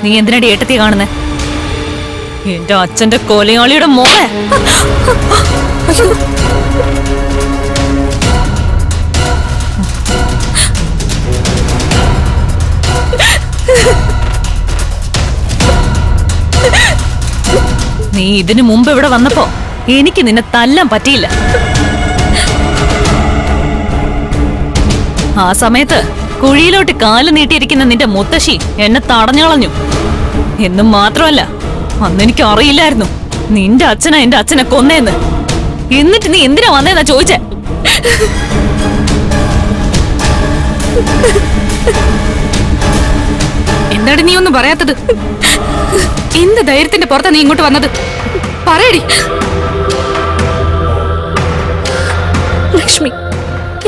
നീ എന്തിനടി ഏട്ടത്തി കാണുന്നേ? എന്റെ അച്ഛന്റെ കൊലയാളിയുടെ മോളെ. നീ ഇതിനു മുമ്പ് ഇവിടെ വന്നപ്പോ എനിക്ക് നിന്നെ തല്ലാൻ പറ്റിയില്ല. ആ സമയത്ത് കുഴിയിലോട്ട് കാല് നീട്ടിയിരിക്കുന്ന നിന്റെ മുത്തശ്ശി എന്നെ തടഞ്ഞളഞ്ഞു. എന്നും മാത്രമല്ല, അന്നെനിക്ക് അറിയില്ലായിരുന്നു നിന്റെ അച്ഛനാ എന്റെ അച്ഛനെ കൊന്നേന്ന്. എന്നിട്ട് നീ എന്തിനാ വന്നേന്നാ ചോദിച്ചേ? എന്താണ് നീ ഒന്നും പറയാത്തത്? എന്ത് ധൈര്യത്തിന്റെ പുറത്താ നീ ഇങ്ങോട്ട് വന്നത്? പറയടി. ലക്ഷ്മി,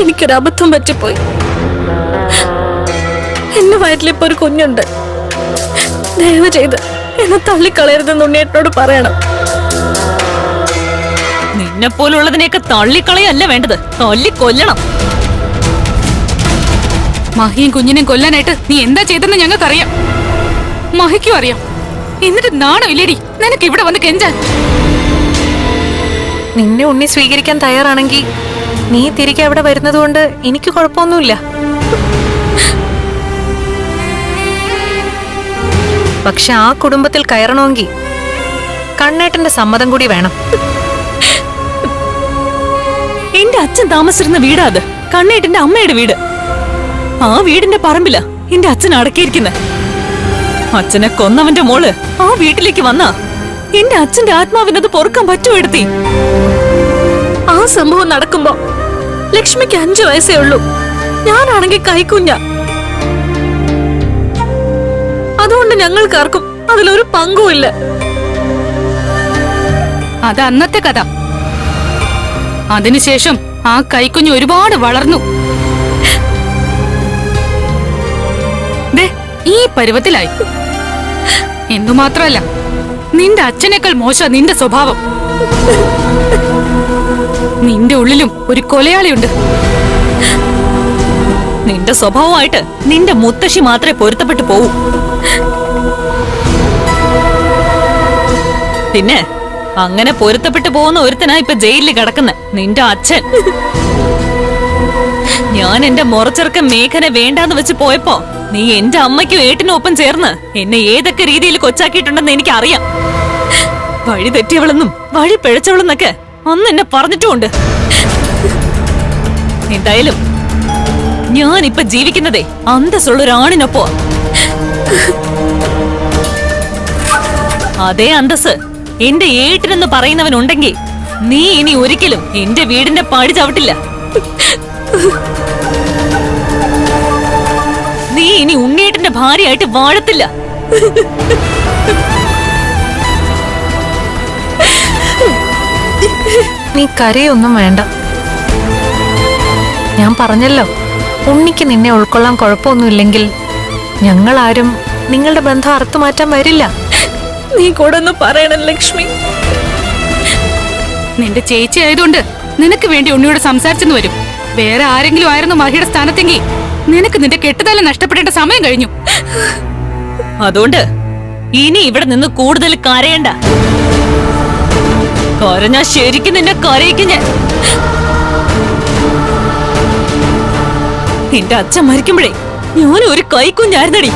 എനിക്കൊരു അബദ്ധം പറ്റിപ്പോയി. എന്റെ വയറ്റിലിപ്പോ ഒരു കുഞ്ഞുണ്ട്. ദയവ് ചെയ്ത് എന്നെ തള്ളിക്കളയരുതെന്ന് ഉണ്ണിയേട്ടനോട് പറയണം. നിന്നെ പോലുള്ളതിനെയൊക്കെ തള്ളിക്കളയല്ല വേണ്ടത്, തല്ലിക്കൊല്ലണം. മഹിയും കുഞ്ഞിനെയും കൊല്ലാനായിട്ട് നീ എന്താ ചെയ്തെന്ന് ഞങ്ങൾക്കറിയാം. മഹിക്കും അറിയാം. എന്നിട്ട് നാണോ ഇല്ലേടി നിനക്ക് ഇവിടെ വന്ന് കെഞ്ചാൻ? നിന്നെ ഉണ്ണി സ്വീകരിക്കാൻ തയ്യാറാണെങ്കിൽ നീ തിരികെ അവിടെ വരുന്നത് കൊണ്ട് എനിക്ക് കുഴപ്പമൊന്നുമില്ല. പക്ഷെ ആ കുടുംബത്തിൽ കയറണമെങ്കിൽ കണ്ണേട്ടന്റെ സമ്മതം കൂടി വേണം. എന്റെ അച്ഛൻ താമസിച്ചിരുന്ന വീടാ അത്. കണ്ണേട്ടന്റെ അമ്മയുടെ വീട്. ആ വീടിന്റെ പറമ്പിലാ എന്റെ അച്ഛൻ അടക്കിയിരിക്കുന്നെ. അച്ഛനെ കൊന്നവന്റെ മോള് ആ വീട്ടിലേക്ക് വന്നാ എന്റെ അച്ഛന്റെ ആത്മാവിനത് പൊറുക്കാൻ പറ്റുമോ എടുത്തി? ആ സംഭവം നടക്കുമ്പോ ലക്ഷ്മിക്ക് 5 വയസ്സേ ഉള്ളൂ. ഞാനാണെങ്കിൽ കൈക്കുഞ്ഞ. അതുകൊണ്ട് ഞങ്ങൾക്കാർക്കും അതിലൊരു പങ്കുമില്ല. അത് അന്നത്തെ കഥ. അതിനുശേഷം ആ കൈക്കുഞ്ഞ് ഒരുപാട് വളർന്നു. ദേ, ഈ പരുവത്തിലായി. എന്തുമാത്രമല്ല, നിന്റെ അച്ഛനേക്കാൾ മോശം നിന്റെ സ്വഭാവം. നിന്റെ ഉള്ളിലും ഒരു കൊലയാളിയുണ്ട്. നിന്റെ സ്വഭാവമായിട്ട് നിന്റെ മുത്തശ്ശി മാത്രമേ പൊരുത്തപ്പെട്ടു പോവൂ. പിന്നെ അങ്ങനെ പൊരുത്തപ്പെട്ടു പോകുന്ന ഒരുത്തനാ ഇപ്പൊ ജയിലിൽ കിടക്കുന്ന നിന്റെ അച്ഛൻ. ഞാൻ എന്റെ മുറച്ചെറുക്കൻ മേഘനെ വേണ്ടാന്ന് വെച്ച് പോയപ്പോ നീ എന്റെ അമ്മയ്ക്കും ഏട്ടിനും ഒപ്പം ചേർന്ന് എന്നെ ഏതൊക്കെ രീതിയിൽ കൊച്ചാക്കിയിട്ടുണ്ടെന്ന് എനിക്ക് അറിയാം. വഴി തെറ്റിയവളെന്നും വഴി പിഴച്ചവളെന്നൊക്കെ അന്ന് എന്നെ പറഞ്ഞിട്ടുമുണ്ട്. എന്തായാലും ഞാനിപ്പൊ ജീവിക്കുന്നതേ അന്തസ്സുള്ള ഒരാണിനൊപ്പോ. അതേ അന്തസ് എന്റെ ഏട്ടിനെന്ന് പറയുന്നവനുണ്ടെങ്കിൽ നീ ഇനി ഒരിക്കലും എന്റെ വീടിന്റെ പടി ചവിട്ടില്ല. നീ ഇനി ഉണ്ണിയേട്ടന്റെ ഭാര്യയായിട്ട് വാഴത്തില്ല. നീ കരയൊന്നും വേണ്ട. ഞാൻ പറഞ്ഞല്ലോ, ഉണ്ണിക്ക് നിന്നെ ഉൾക്കൊള്ളാൻ കുഴപ്പമൊന്നുമില്ലെങ്കിൽ ഞങ്ങളാരും നിങ്ങളുടെ ബന്ധം അറുത്തു മാറ്റാൻ വരില്ല. നീ കൂടെ ഒന്ന് പറയണം ലക്ഷ്മി. നിന്റെ ചേച്ചി ആയതുകൊണ്ട് നിനക്ക് വേണ്ടി ഉണ്ണിയോട് സംസാരിച്ചെന്ന് വരും. വേറെ ആരെങ്കിലും ആയിരുന്നു മഹിയുടെ സ്ഥാനത്തെങ്കിൽ നിനക്ക് നിന്റെ കെട്ടുതല നഷ്ടപ്പെടേണ്ട സമയം കഴിഞ്ഞു. അതുകൊണ്ട് ഇനി ഇവിടെ നിന്ന് കൂടുതൽ കരയണ്ട. കരഞ്ഞാ ശരിക്കും നിന്നെ കരയിക്കും ഞാൻ. എന്റെ അച്ഛൻ മരിക്കുമ്പോഴേ ഞാൻ ഒരു കൈക്കുഞ്ഞായിരുന്നടി.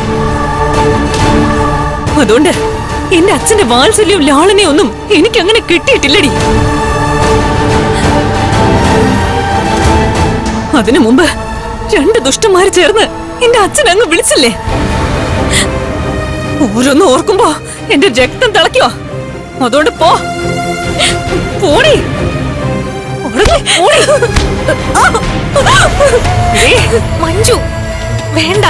അതുകൊണ്ട് എന്റെ അച്ഛന്റെ വാത്സല്യവും ലാളനയും ഒന്നും എനിക്ക് അങ്ങനെ കിട്ടിയിട്ടില്ലടി. അതിനു മുമ്പ് 2 ദുഷ്ടന്മാര് ചേർന്ന് എന്റെ അച്ഛൻ അങ്ങ് വിളിച്ചില്ലേ? ഓരോന്ന് ഓർക്കുമ്പോ എന്റെ രക്തം തിളയ്ക്കോ. അതുകൊണ്ട് പോടി. മഞ്ജു, വേണ്ട.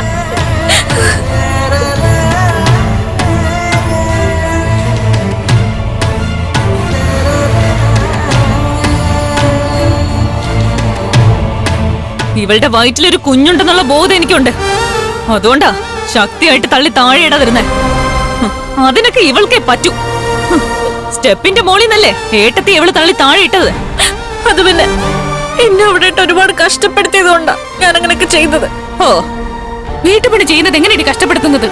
ഇവളുടെ വയറ്റിലൊരു കുഞ്ഞുണ്ടെന്നുള്ള ബോധം എനിക്കുണ്ട്. അതുകൊണ്ടാ ശക്തിയായിട്ട് തള്ളി താഴെയിടാതിരുന്നേ. അതിനൊക്കെ ഇവൾക്കേ പറ്റൂ. സ്റ്റെപ്പിന്റെ മോളിന്നല്ലേ ഏട്ടത്തി ഇവള് തള്ളി താഴെ ഇട്ടത്. അത് പിന്നെ എന്നെ അവിടെ ഇട്ട് ഒരുപാട് കഷ്ടപ്പെടുത്തിയതുകൊണ്ടാ ഞാൻ അങ്ങനെയൊക്കെ ചെയ്തത്. വീട്ടുപണി ചെയ്യുന്നത് എങ്ങനെയാണ് കഷ്ടപ്പെടുത്തുന്നത്?